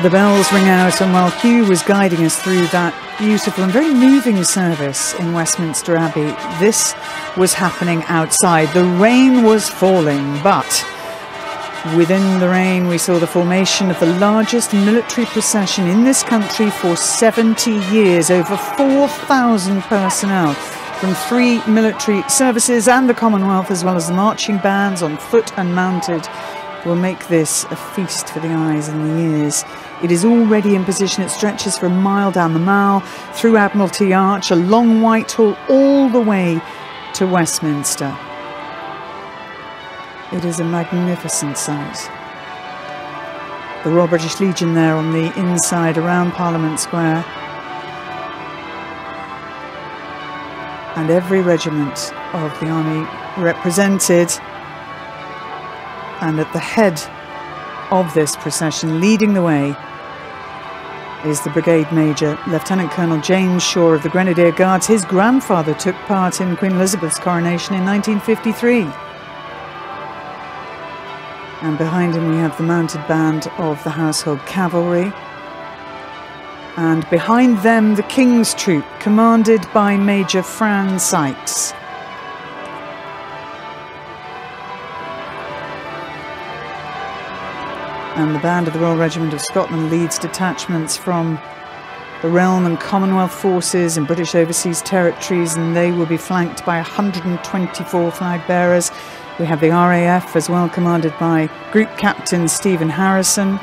The bells ring out, and while Hugh was guiding us through that beautiful and very moving service in Westminster Abbey, this was happening outside. The rain was falling, but within the rain we saw the formation of the largest military procession in this country for 70 years. Over 4,000 personnel from 3 military services and the Commonwealth, as well as the marching bands on foot and mounted, will make this a feast for the eyes and the ears. It is already in position. It stretches for a mile down the Mall, through Admiralty Arch, along Whitehall, all the way to Westminster. It is a magnificent sight. The Royal British Legion there on the inside around Parliament Square. And every regiment of the army represented. And at the head of this procession, leading the way, is the Brigade Major, Lieutenant Colonel James Shaw of the Grenadier Guards. His grandfather took part in Queen Elizabeth's coronation in 1953. And behind him we have the mounted band of the Household Cavalry. And behind them the King's Troop, commanded by Major Fran Sykes. And the band of the Royal Regiment of Scotland leads detachments from the Realm and Commonwealth forces and British Overseas Territories, and they will be flanked by 124 flag bearers. We have the RAF as well, commanded by Group Captain Stephen Harrison.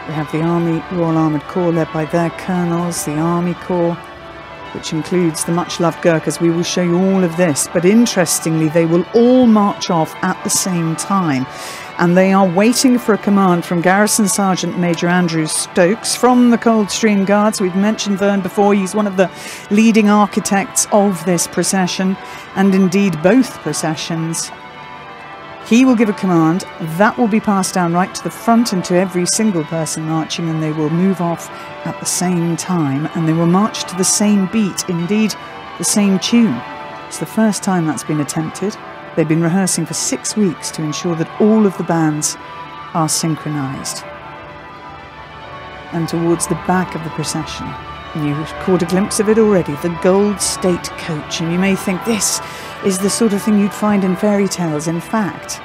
We have the Army Royal Armoured Corps led by their colonels, the Army Corps, which includes the much-loved Gurkhas. We will show you all of this, but interestingly they will all march off at the same time, and they are waiting for a command from Garrison Sergeant Major Andrew Stokes from the Coldstream Guards. We've mentioned Vern before. He's one of the leading architects of this procession, and indeed both processions. He will give a command that will be passed down right to the front and to every single person marching, and they will move off at the same time, and they will march to the same beat, indeed the same tune. It's the first time that's been attempted. They've been rehearsing for 6 weeks to ensure that all of the bands are synchronised. And towards the back of the procession, and you've caught a glimpse of it already, the Gold State Coach. And you may think this is the sort of thing you'd find in fairy tales. In fact,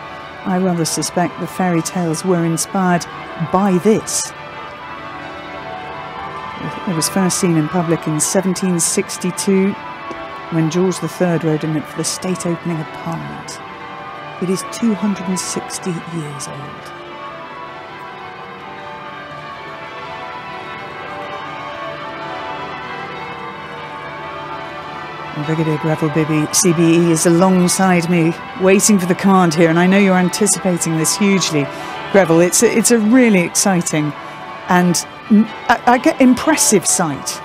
I rather suspect the fairy tales were inspired by this. It was first seen in public in 1762 when George III rode in it for the state opening of Parliament. It is 260 years old. Brigadier Greville Bibby, CBE, is alongside me, waiting for the command here, and I know you're anticipating this hugely. Greville, it's a really exciting and I get impressive sight.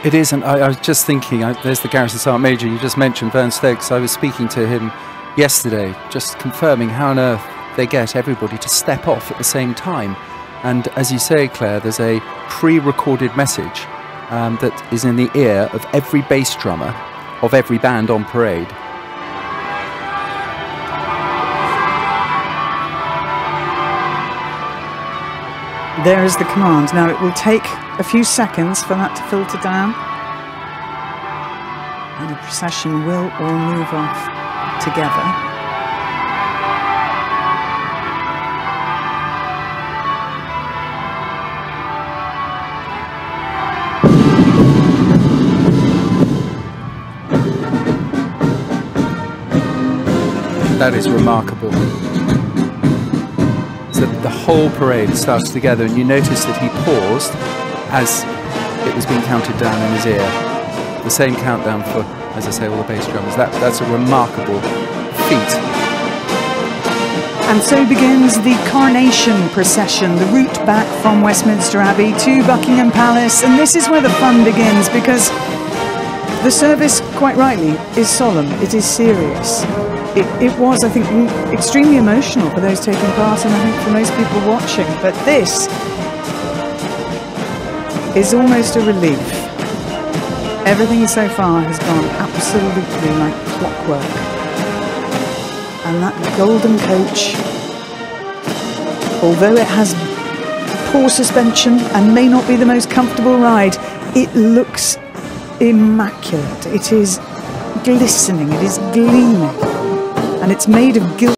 It is, and I was just thinking, there's the Garrison Sergeant Major, you just mentioned Vern Stokes. I was speaking to him yesterday, just confirming how on earth they get everybody to step off at the same time. And as you say, Claire, there's a pre-recorded message that is in the ear of every bass drummer of every band on parade. There is the command. Now it will take a few seconds for that to filter down, and the procession will all move off together. That is remarkable. So the whole parade starts together, and you notice that he paused as it was being counted down in his ear. The same countdown for, as I say, all the bass drummers. That's a remarkable feat. And so begins the coronation procession, the route back from Westminster Abbey to Buckingham Palace. And this is where the fun begins, because the service, quite rightly, is solemn. It is serious. It was, I think, extremely emotional for those taking part, and I think for most people watching. But this is almost a relief. Everything so far has gone absolutely like clockwork. And that golden coach, although it has poor suspension and may not be the most comfortable ride. It looks immaculate. It is glistening, it is gleaming, and it's made of gilt.